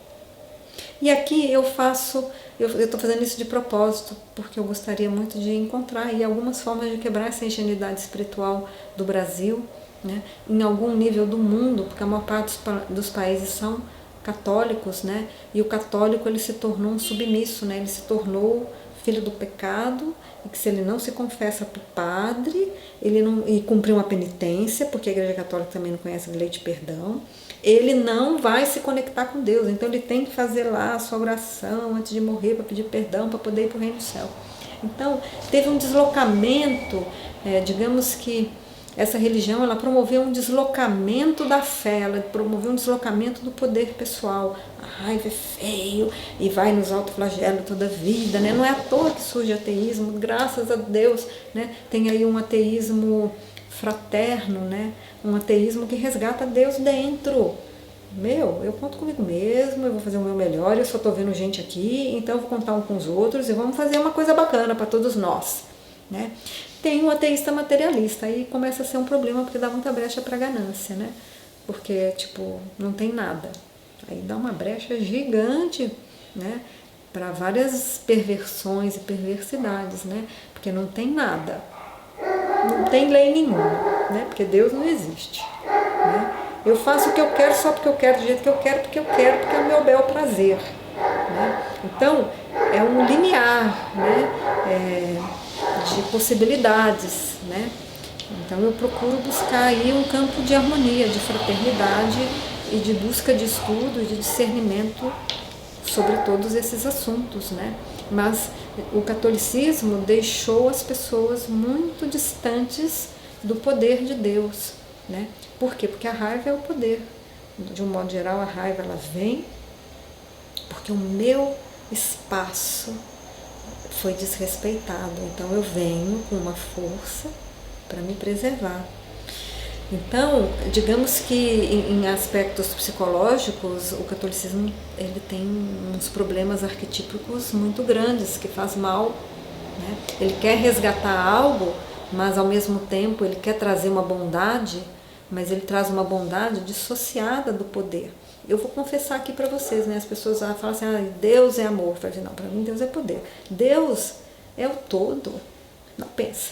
E aqui eu estou fazendo isso de propósito, porque eu gostaria muito de encontrar aí algumas formas de quebrar essa ingenuidade espiritual do Brasil, né, em algum nível do mundo, porque a maior parte dos países são católicos, né, e o católico ele se tornou um submisso, né, ele se tornou filho do pecado, e que se ele não se confessa para o padre, ele não, e cumprir uma penitência, porque a Igreja Católica também não conhece a lei de perdão, ele não vai se conectar com Deus, então ele tem que fazer lá a sua oração antes de morrer para pedir perdão, para poder ir para o reino do céu. Então teve um deslocamento, digamos que essa religião ela promoveu um deslocamento da fé, ela promoveu um deslocamento do poder pessoal. A raiva é feio e vai nos autoflagelos toda a vida, né? Não é à toa que surge ateísmo, graças a Deus, né? Tem aí um ateísmo fraterno, né? Um ateísmo que resgata Deus dentro. Eu conto comigo mesmo, eu vou fazer o meu melhor, eu só estou vendo gente aqui, então eu vou contar um com os outros e vamos fazer uma coisa bacana para todos nós, né? Tem um ateísta materialista, aí começa a ser um problema porque dá muita brecha para ganância, né? Porque, tipo, não tem nada. Aí dá uma brecha gigante, né? Para várias perversões e perversidades, né? Porque não tem nada. Não tem lei nenhuma, né? Porque Deus não existe, né? Eu faço o que eu quero só porque eu quero, do jeito que eu quero, porque é o meu bel prazer, né? Então, é um limiar, né? De possibilidades, né? Então eu procuro buscar aí um campo de harmonia, de fraternidade e de busca de estudo e de discernimento sobre todos esses assuntos, né? Mas o catolicismo deixou as pessoas muito distantes do poder de Deus, né? Por quê? Porque a raiva é o poder. De um modo geral, a raiva ela vem porque o meu espaço foi desrespeitado, então eu venho com uma força para me preservar. Então, digamos que em aspectos psicológicos, o catolicismo ele tem uns problemas arquetípicos muito grandes, que faz mal, né? Ele quer resgatar algo, mas ao mesmo tempo ele quer trazer uma bondade, mas ele traz uma bondade dissociada do poder. Eu vou confessar aqui para vocês, né? As pessoas falam assim, Deus é amor. Eu falo assim, não, para mim Deus é poder. Deus é o todo. Não, pensa.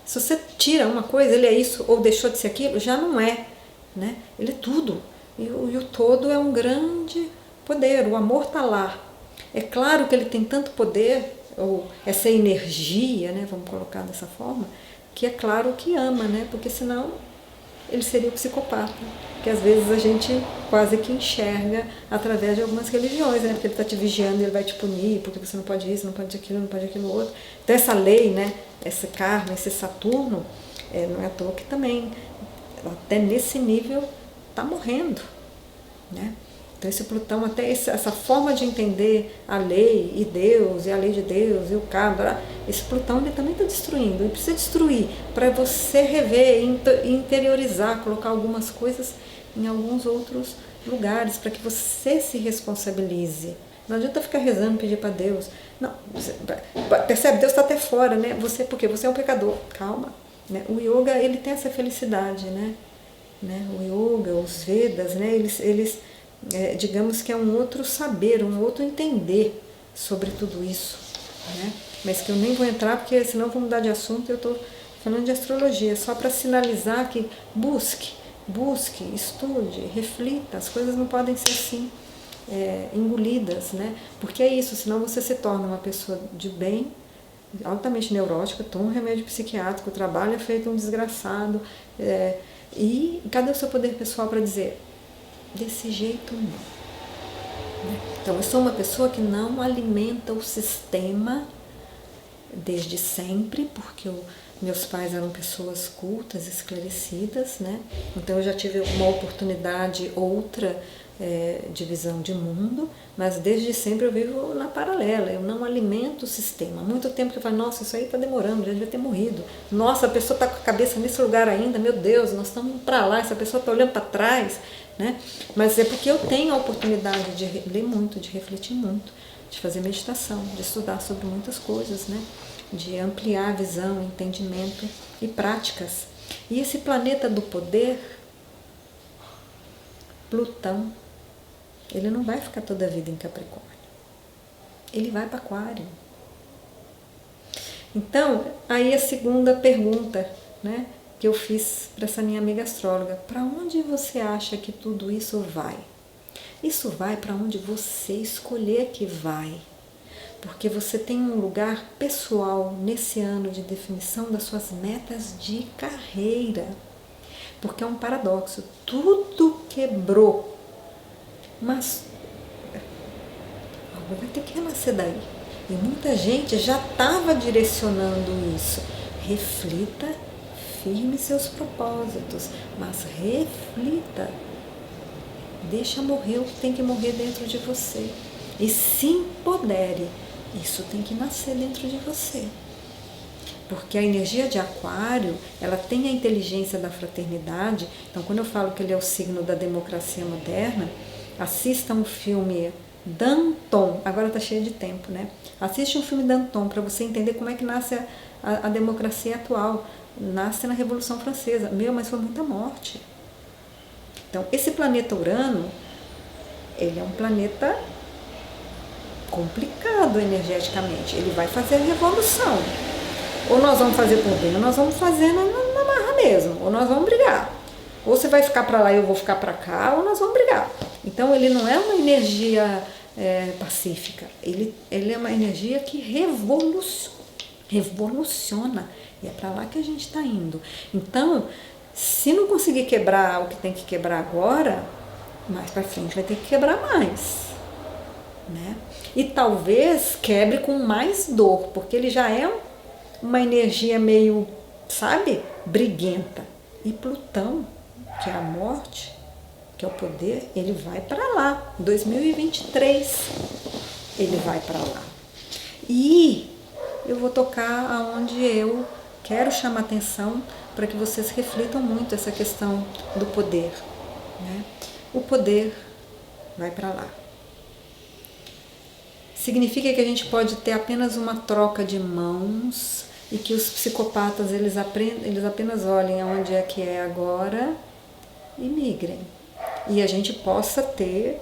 Se você tira uma coisa, ele é isso, ou deixou de ser aquilo, já não é, né? Ele é tudo. E o todo é um grande poder, o amor está lá. É claro que ele tem tanto poder, ou essa energia, né? Vamos colocar dessa forma, que é claro que ama, né? Porque senão ele seria o psicopata, que às vezes a gente quase que enxerga através de algumas religiões, né? Porque ele está te vigiando e ele vai te punir, porque você não pode isso, não pode aquilo, não pode aquilo outro. Então essa lei, né? Esse karma, esse Saturno, não é à toa que também, até nesse nível, está morrendo, né? Então esse Plutão, até essa forma de entender a lei e Deus, e a lei de Deus, e o karma, esse Plutão ele também está destruindo. Ele precisa destruir para você rever, interiorizar, colocar algumas coisas em alguns outros lugares, para que você se responsabilize. Não adianta ficar rezando, pedir para Deus. Não, percebe? Deus está até fora, né? Você, porque você é um pecador. Calma. Né? O yoga, ele tem essa felicidade, né? O yoga, os Vedas, né? Eles digamos que é um outro saber, um outro entender sobre tudo isso, né? Mas que eu nem vou entrar, porque senão vou mudar de assunto. Eu estou falando de astrologia, só para sinalizar que busque, estude, reflita. As coisas não podem ser assim, engolidas, né? Porque é isso, senão você se torna uma pessoa de bem, altamente neurótica, toma um remédio psiquiátrico, o trabalho é feito um desgraçado, e cadê o seu poder pessoal para dizer desse jeito não? Então eu sou uma pessoa que não alimenta o sistema desde sempre, porque meus pais eram pessoas cultas, esclarecidas, né? Então eu já tive uma oportunidade outra de visão de mundo, mas desde sempre eu vivo na paralela, eu não alimento o sistema. Há muito tempo que eu falo, nossa, isso aí está demorando, já devia ter morrido. Nossa, a pessoa está com a cabeça nesse lugar ainda, meu Deus, nós estamos para lá, essa pessoa está olhando para trás, né? Mas é porque eu tenho a oportunidade de ler muito, de refletir muito, de fazer meditação, de estudar sobre muitas coisas, né? De ampliar a visão, entendimento e práticas. E esse planeta do poder, Plutão, Ele não vai ficar toda a vida em Capricórnio. Ele vai para Aquário. Então, aí a segunda pergunta, né, que eu fiz para essa minha amiga astróloga: para onde você acha que tudo isso vai? Isso vai para onde você escolher que vai. Porque você tem um lugar pessoal nesse ano de definição das suas metas de carreira. Porque é um paradoxo. Tudo quebrou. Mas algo vai ter que renascer daí. E muita gente já estava direcionando isso. Reflita, firme seus propósitos, mas reflita. Deixa morrer o que tem que morrer dentro de você. E se empodere. Isso tem que nascer dentro de você. Porque a energia de Aquário, ela tem a inteligência da fraternidade. Então, quando eu falo que ele é o signo da democracia moderna, assista um filme Danton. Agora está cheio de tempo, né? Assiste um filme Danton para você entender como é que nasce a democracia atual. Nasce na Revolução Francesa. Mas foi muita morte. Então, esse planeta Urano, ele é um planeta complicado energeticamente. Ele vai fazer a revolução. Ou nós vamos fazer por bem, ou nós vamos fazer na marra mesmo. Ou nós vamos brigar. Ou você vai ficar para lá e eu vou ficar para cá, ou nós vamos brigar. Então, ele não é uma energia pacífica. Ele é uma energia que revoluciona. E é para lá que a gente está indo. Então, se não conseguir quebrar o que tem que quebrar agora, mais para frente vai ter que quebrar mais, né? E talvez quebre com mais dor, porque ele já é uma energia meio, sabe, briguenta. E Plutão, que é a morte, que é o poder, ele vai para lá. 2023 ele vai para lá. E eu vou tocar aonde eu quero chamar atenção para que vocês reflitam muito essa questão do poder, né? O poder vai para lá. Significa que a gente pode ter apenas uma troca de mãos e que os psicopatas eles apenas olhem aonde é que é agora e migrem. E a gente possa ter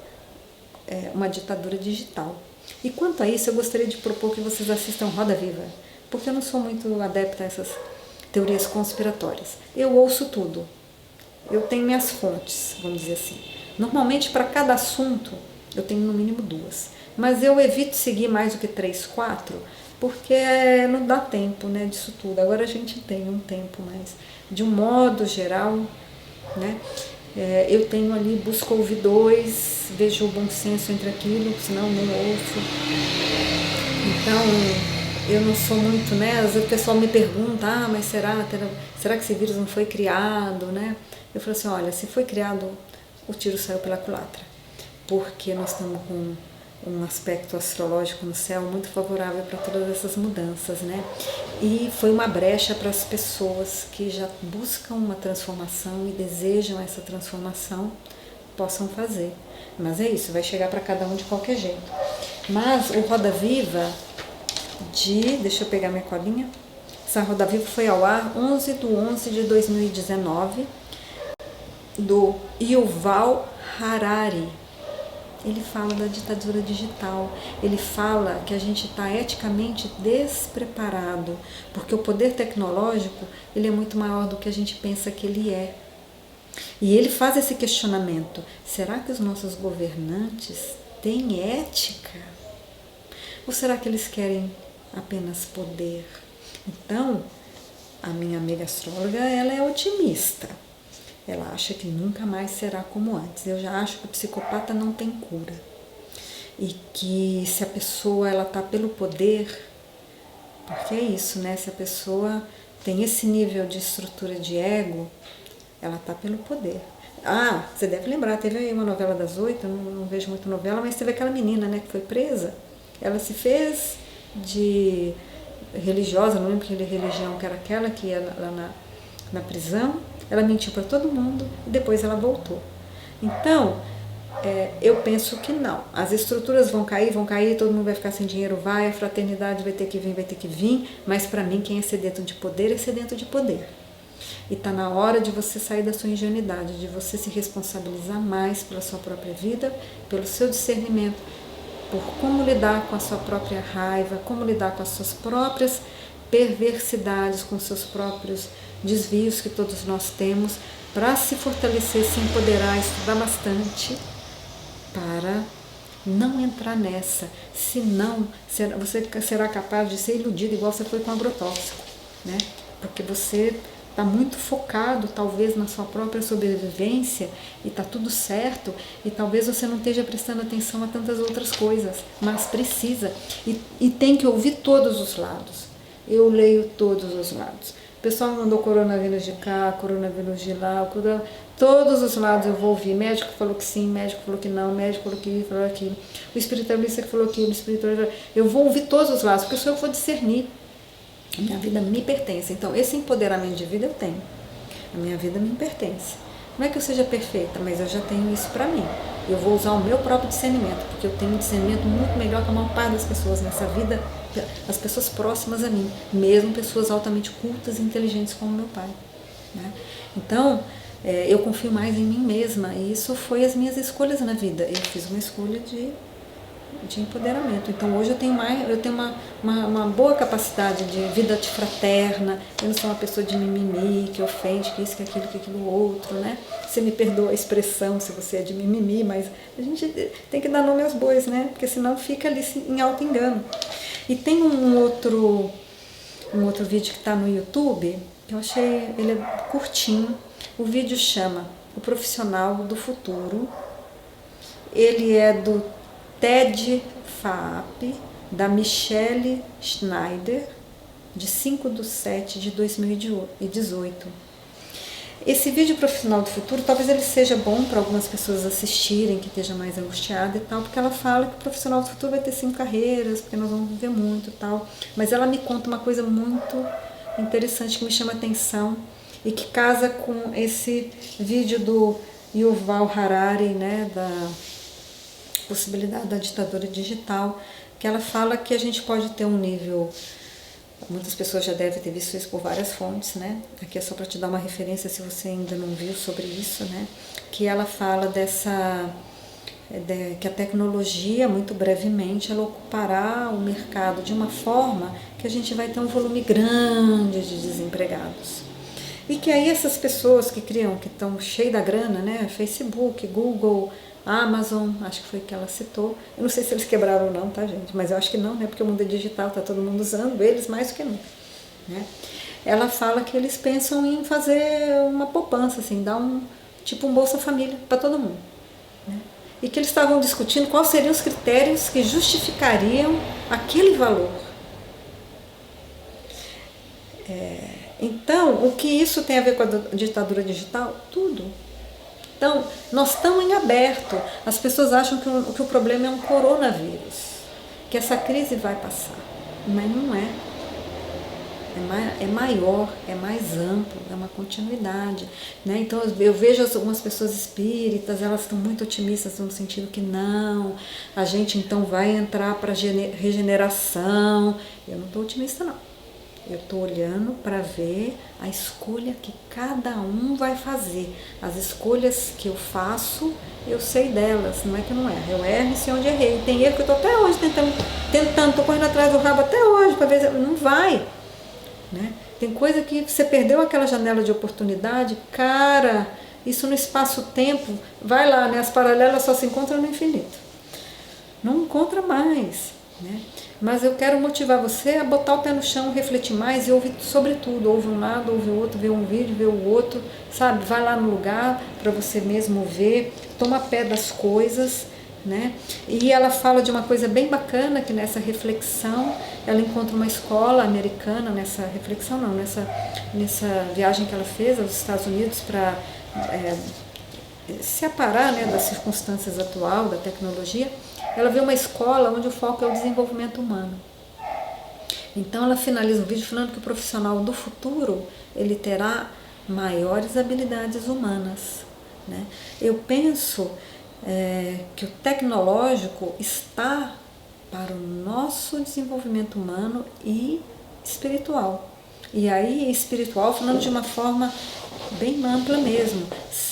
uma ditadura digital. E quanto a isso, eu gostaria de propor que vocês assistam Roda Viva, porque eu não sou muito adepta a essas teorias conspiratórias. Eu ouço tudo. Eu tenho minhas fontes, vamos dizer assim. Normalmente, para cada assunto, eu tenho no mínimo 2. Mas eu evito seguir mais do que 3, 4, porque não dá tempo, né, disso tudo. Agora a gente tem um tempo, mas de um modo geral, né, eu tenho ali, busco ouvir 2, vejo o bom senso entre aquilo, senão não ouço. Então, eu não sou muito, né, às vezes o pessoal me pergunta, mas será que esse vírus não foi criado, né? Eu falo assim, olha, se foi criado, o tiro saiu pela culatra, porque nós estamos com um aspecto astrológico no céu muito favorável para todas essas mudanças, né? E foi uma brecha para as pessoas que já buscam uma transformação e desejam essa transformação, possam fazer. Mas é isso, vai chegar para cada um de qualquer jeito. Mas o Roda Viva deixa eu pegar minha colinha. Essa Roda Viva foi ao ar 11/11/2019, do Yuval Harari. Ele fala da ditadura digital, ele fala que a gente está eticamente despreparado, porque o poder tecnológico ele é muito maior do que a gente pensa que ele é. E ele faz esse questionamento, será que os nossos governantes têm ética? Ou será que eles querem apenas poder? Então, a minha amiga astróloga, ela é otimista. Ela acha que nunca mais será como antes. Eu já acho que o psicopata não tem cura. E que se a pessoa está pelo poder, porque é isso, né? Se a pessoa tem esse nível de estrutura de ego, ela está pelo poder. Você deve lembrar, teve aí uma novela das 8, eu não vejo muito novela, mas teve aquela menina, né, que foi presa. Ela se fez de religiosa, não lembro que religião que era aquela, que ia lá na prisão. Ela mentiu para todo mundo e depois ela voltou. Então, eu penso que não. As estruturas vão cair, todo mundo vai ficar sem dinheiro, a fraternidade vai ter que vir, mas para mim quem é sedento de poder é sedento de poder. E está na hora de você sair da sua ingenuidade, de você se responsabilizar mais pela sua própria vida, pelo seu discernimento, por como lidar com a sua própria raiva, como lidar com as suas próprias perversidades, com os seus próprios desvios que todos nós temos, para se fortalecer, se empoderar, estudar bastante, para não entrar nessa. Senão, você será capaz de ser iludido igual você foi com o agrotóxico, né? Porque você está muito focado, talvez, na sua própria sobrevivência, e está tudo certo, e talvez você não esteja prestando atenção a tantas outras coisas, mas precisa, e tem que ouvir todos os lados. Eu leio todos os lados. O pessoal mandou coronavírus de cá, coronavírus de lá, todos os lados eu vou ouvir. Médico falou que sim, médico falou que não, médico falou que isso, falou aquilo. O espiritualista que falou aquilo, o espiritualista... Eu vou ouvir todos os lados, porque eu vou discernir. A minha vida me pertence. Então, esse empoderamento de vida eu tenho. A minha vida me pertence. Não é que eu seja perfeita, mas eu já tenho isso para mim. Eu vou usar o meu próprio discernimento, porque eu tenho um discernimento muito melhor que a maior parte das pessoas nessa vida, as pessoas próximas a mim, mesmo pessoas altamente cultas e inteligentes como meu pai, né? Então, eu confio mais em mim mesma, e isso foi as minhas escolhas na vida. Eu fiz uma escolha de empoderamento. Então hoje eu tenho uma boa capacidade de vida fraterna. Eu não sou uma pessoa de mimimi, que ofende, que isso, que aquilo outro, né? Você me perdoa a expressão se você é de mimimi, mas a gente tem que dar nome aos bois, né? Porque senão fica ali em auto-engano. E tem um outro vídeo que está no YouTube, que eu achei ele curtinho. O vídeo chama O Profissional do Futuro. Ele é do TED FAAP, da Michelle Schneider, de 5/7/2018. Esse vídeo Profissional do Futuro, talvez ele seja bom para algumas pessoas assistirem, que esteja mais angustiada e tal, porque ela fala que o profissional do futuro vai ter 5 carreiras, porque nós vamos viver muito e tal. Mas ela me conta uma coisa muito interessante que me chama a atenção e que casa com esse vídeo do Yuval Harari, né, da possibilidade da ditadura digital, que ela fala que a gente pode ter um nível, muitas pessoas já devem ter visto isso por várias fontes, né? Aqui é só para te dar uma referência se você ainda não viu sobre isso, né? Que ela fala que a tecnologia, muito brevemente, ela ocupará o mercado de uma forma que a gente vai ter um volume grande de desempregados. E que aí essas pessoas que estão cheias da grana, né? Facebook, Google, Amazon, acho que foi que ela citou. Eu não sei se eles quebraram ou não, tá, gente? Mas eu acho que não, né? Porque o mundo é digital, tá todo mundo usando, eles mais do que nunca, né? Ela fala que eles pensam em fazer uma poupança, assim, dar um Bolsa Família para todo mundo, né? E que eles estavam discutindo quais seriam os critérios que justificariam aquele valor. Então, o que isso tem a ver com a ditadura digital? Tudo. Então, nós estamos em aberto. As pessoas acham que o problema é um coronavírus, que essa crise vai passar, mas não é. É maior, é mais amplo, é uma continuidade, né? Então eu vejo algumas pessoas espíritas, elas estão muito otimistas no sentido que não, a gente então vai entrar para regeneração. Eu não estou otimista, não. Eu estou olhando para ver a escolha que cada um vai fazer. As escolhas que eu faço, eu sei delas, não é que eu não erro. Eu erro e sei onde errei. Tem erro que eu estou até hoje tentando, estou correndo atrás do rabo até hoje para ver se não vai, né? Tem coisa que você perdeu aquela janela de oportunidade, cara, isso no espaço-tempo, vai lá, né? As paralelas só se encontram no infinito. Não encontra mais, né? Mas eu quero motivar você a botar o pé no chão, refletir mais e ouvir sobre tudo. Ouve um lado, ouve o outro, vê um vídeo, vê o outro, sabe? Vai lá no lugar para você mesmo ver, toma pé das coisas, né? E ela fala de uma coisa bem bacana, que nessa reflexão, ela encontra uma escola americana, nessa reflexão não, nessa viagem que ela fez aos Estados Unidos para se aparar, né, das circunstâncias atuais, da tecnologia. Ela vê uma escola onde o foco é o desenvolvimento humano. Então ela finaliza o vídeo falando que o profissional do futuro, ele terá maiores habilidades humanas, né? Eu penso que o tecnológico está para o nosso desenvolvimento humano e espiritual. E aí espiritual falando de uma forma bem ampla mesmo,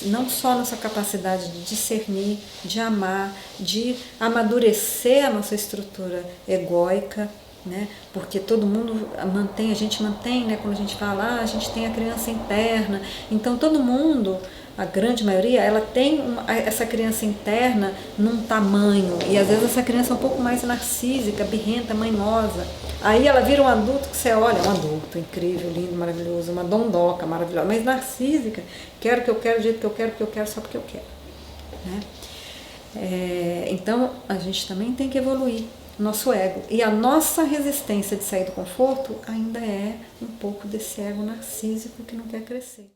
não só nossa capacidade de discernir, de amar, de amadurecer a nossa estrutura egóica, né? Porque todo mundo mantém, a gente mantém, né? Quando a gente fala, a gente tem a criança interna, então todo mundo, a grande maioria, ela tem essa criança interna num tamanho, e às vezes essa criança é um pouco mais narcísica, birrenta, manhosa. Aí ela vira um adulto que você olha, um adulto incrível, lindo, maravilhoso, uma dondoca maravilhosa, mas narcísica, quero o que eu quero, do jeito que eu quero, porque eu quero, só porque eu quero, né? Então a gente também tem que evoluir nosso ego, e a nossa resistência de sair do conforto ainda é um pouco desse ego narcísico que não quer crescer.